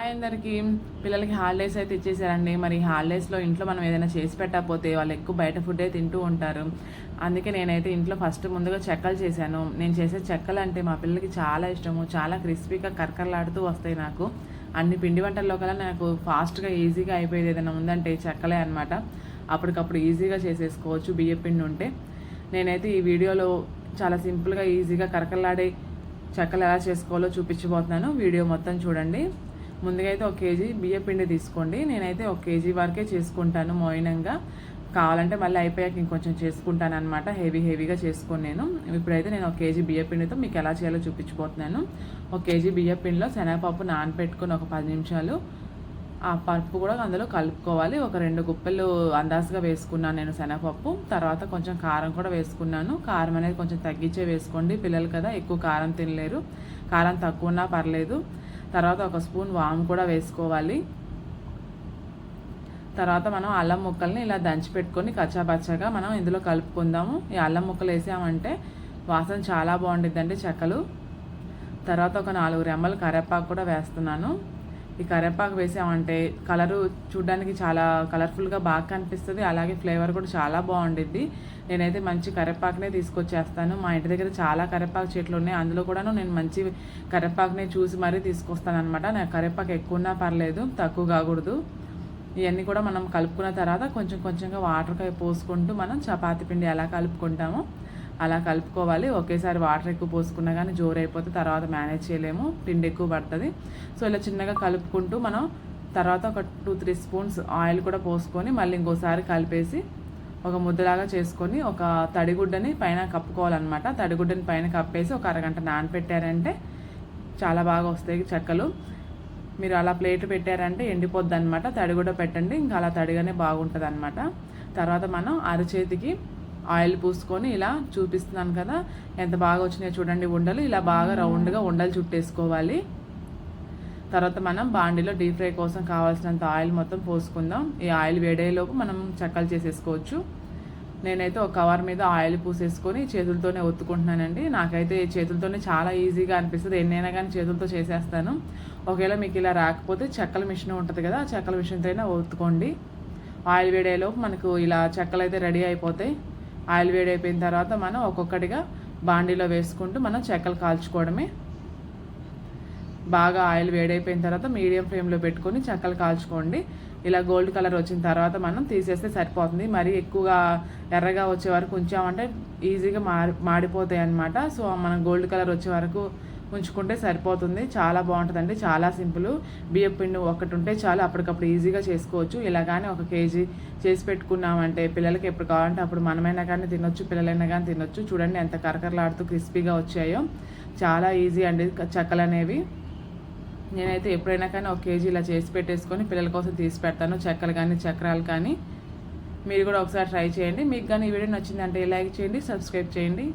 Hi అందరికీ. పిల్లలకి holidays అయితే ఇచ్చేసారండి. మరి హాలిడేస్లో ఇంట్లో మనం ఏదైనా చేసి పెట్టకపోతే వాళ్ళు ఎక్కువ బయట ఫుడ్డే తింటూ ఉంటారు. అందుకే నేనైతే ఇంట్లో ఫస్ట్ ముందుగా చెక్కలు చేశాను. నేను చేసే చెక్కలు అంటే మా పిల్లలకి చాలా ఇష్టము. చాలా క్రిస్పీగా కరకరలాడుతూ వస్తాయి. నాకు అన్ని పిండి వంటల్లో కల్లా నాకు ఫాస్ట్గా ఈజీగా అయిపోయేది ఏదైనా ఉందంటే చెక్కలే అనమాట. అప్పటికప్పుడు ఈజీగా చేసేసుకోవచ్చు బియ్యం పిండి ఉంటే. నేనైతే ఈ వీడియోలో చాలా సింపుల్గా ఈజీగా కరకరలాడే చెక్కలు ఎలా చేసుకోవాలో చూపించబోతున్నాను. వీడియో మొత్తం చూడండి. ముందుగా అయితే 1 కేజీ బియ్యం పిండి తీసుకోండి. నేనైతే 1 కేజీ వరకే చేసుకుంటాను మోయినంగా. కావాలంటే మళ్ళీ అయిపోయాక ఇంకొంచెం చేసుకుంటాను అనమాట. హెవీగా చేసుకోను నేను. ఇప్పుడైతే నేను 1 కేజీ బియ్యం పిండితో మీకు ఎలా చేయాలో చూపించబోతున్నాను. 1 కేజీ బియ్యం పిండిలో శనగపప్పు నానబెట్టుకుని ఒక 10 నిమిషాలు ఆ పప్పు కూడా అందులో కలుపుకోవాలి. ఒక 2 గుప్పెలు అందాజుగా వేసుకున్నాను నేను శనగపప్పు. తర్వాత కొంచెం కారం కూడా వేసుకున్నాను. కారం అనేది కొంచెం తగ్గించే వేసుకోండి, పిల్లలు కదా ఎక్కువ కారం తినలేరు. కారం తక్కువ ఉన్నా పర్లేదు. తర్వాత 1 స్పూన్ వాము కూడా వేసుకోవాలి. తర్వాత మనం అల్లం ముక్కల్ని ఇలా దంచి పెట్టుకొని కచ్చాపచ్చాగా మనం ఇందులో కలుపుకుందాము. ఈ అల్లం ముక్కలు వేసామంటే వాసన చాలా బాగుండిద్దండి చెక్కలు. తర్వాత ఒక 4 రెమ్మలు కరివేపాకు కూడా వేస్తున్నాను. ఈ కరివేపాకు వేసామంటే కలరు చూడడానికి చాలా కలర్ఫుల్గా బాగా కనిపిస్తుంది. అలాగే ఫ్లేవర్ కూడా చాలా బాగుండిద్ది. నేనైతే మంచి కరివేపాకునే తీసుకొచ్చేస్తాను. మా ఇంటి దగ్గర చాలా కరివేపాకు చెట్లు ఉన్నాయి. అందులో కూడాను నేను మంచి కరివేపాకునే చూసి మరీ తీసుకొస్తాను అనమాట. నాకు కరివేపాకు ఎక్కువ ఉన్నా పర్లేదు, తక్కువ కాకూడదు. ఇవన్నీ కూడా మనం కలుపుకున్న తర్వాత కొంచెంగా వాటర్ పోసుకుంటూ మనం చపాతీ పిండి ఎలా కలుపుకుంటామో అలా కలుపుకోవాలి. ఒకేసారి వాటర్ ఎక్కువ పోసుకున్నా కానీ జోరు అయిపోతే తర్వాత మేనేజ్ చేయలేము, పిండి ఎక్కువ పడుతుంది. సో ఇలా చిన్నగా కలుపుకుంటూ మనం తర్వాత ఒక 2-3 స్పూన్స్ ఆయిల్ కూడా పోసుకొని మళ్ళీ ఇంకోసారి కలిపేసి ఒక ముద్దలాగా చేసుకొని ఒక తడిగుడ్డని పైన కప్పుకోవాలన్నమాట. తడిగుడ్డని పైన కప్పేసి ఒక అరగంట నానపెట్టారంటే చాలా బాగా వస్తాయి చెక్కలు. మీరు అలా ప్లేట్ పెట్టారంటే ఎండిపోద్ది అనమాట. తడిగుడ్డ పెట్టండి, ఇంకా అలా తడిగానే బాగుంటుంది అనమాట. తర్వాత మనం అరచేతికి ఆయిల్ పూసుకొని ఇలా చూపిస్తున్నాను కదా ఎంత బాగా వచ్చినాయో చూడండి ఉండలు. ఇలా బాగా రౌండ్గా ఉండలు చుట్టేసుకోవాలి. తర్వాత మనం బాండీలో డీప్ ఫ్రై కోసం కావాల్సినంత ఆయిల్ మొత్తం పోసుకుందాం. ఈ ఆయిల్ వేడేలోపు మనం చెక్కలు చేసేసుకోవచ్చు. నేనైతే ఒక కవర్ మీద ఆయిల్ పూసేసుకొని చేతులతోనే ఒత్తుకుంటున్నానండి. నాకైతే చేతులతోనే చాలా ఈజీగా అనిపిస్తుంది. ఎన్నైనా కానీ చేతులతో చేసేస్తాను. ఒకవేళ మీకు ఇలా రాకపోతే చెక్కల మిషన్ ఉంటుంది కదా, ఆ చెక్కల మిషన్తో అయినా ఒత్తుకోండి. ఆయిల్ వేడేలోపు మనకు ఇలా చెక్కలు అయితే రెడీ అయిపోతాయి. ఆయిల్ వేడైపోయిన తర్వాత మనం ఒక్కొక్కటిగా బాండీలో వేసుకుంటూ మనం చెక్కలు కాల్చుకోవడమే. బాగా ఆయిల్ వేడైపోయిన తర్వాత మీడియం ఫ్లేమ్లో పెట్టుకొని చెక్కలు కాల్చుకోండి. ఇలా గోల్డ్ కలర్ వచ్చిన తర్వాత మనం తీసేస్తే సరిపోతుంది. మరీ ఎక్కువగా ఎర్రగా వచ్చే వరకు ఉంచామంటే ఈజీగా మాడిపోతాయి అన్నమాట. సో మనం గోల్డ్ కలర్ వచ్చే వరకు ఉంచుకుంటే సరిపోతుంది. చాలా బాగుంటుందండి, చాలా సింపుల్. బియ్యం పిండి ఒకటి ఉంటే చాలు, అప్పటికప్పుడు ఈజీగా చేసుకోవచ్చు. ఇలాగానే 1 కేజీ చేసి పెట్టుకున్నామంటే పిల్లలకి ఎప్పుడు కావాలంటే అప్పుడు మనమైనా కానీ తినొచ్చు, పిల్లలైనా కానీ తినొచ్చు. చూడండి ఎంత కరకరలాడుతూ క్రిస్పీగా వచ్చాయో. చాలా ఈజీ అండి చెక్కలు అనేవి. నేనైతే ఎప్పుడైనా కానీ 1 కేజీ ఇలా చేసి పెట్టేసుకొని పిల్లల కోసం తీసి పెడతాను, చెక్కలు కానీ చక్రాలు కానీ. మీరు కూడా ఒకసారి ట్రై చేయండి. మీకు కానీ ఈ వీడియో నచ్చిందంటే లైక్ చేయండి, సబ్స్క్రైబ్ చేయండి.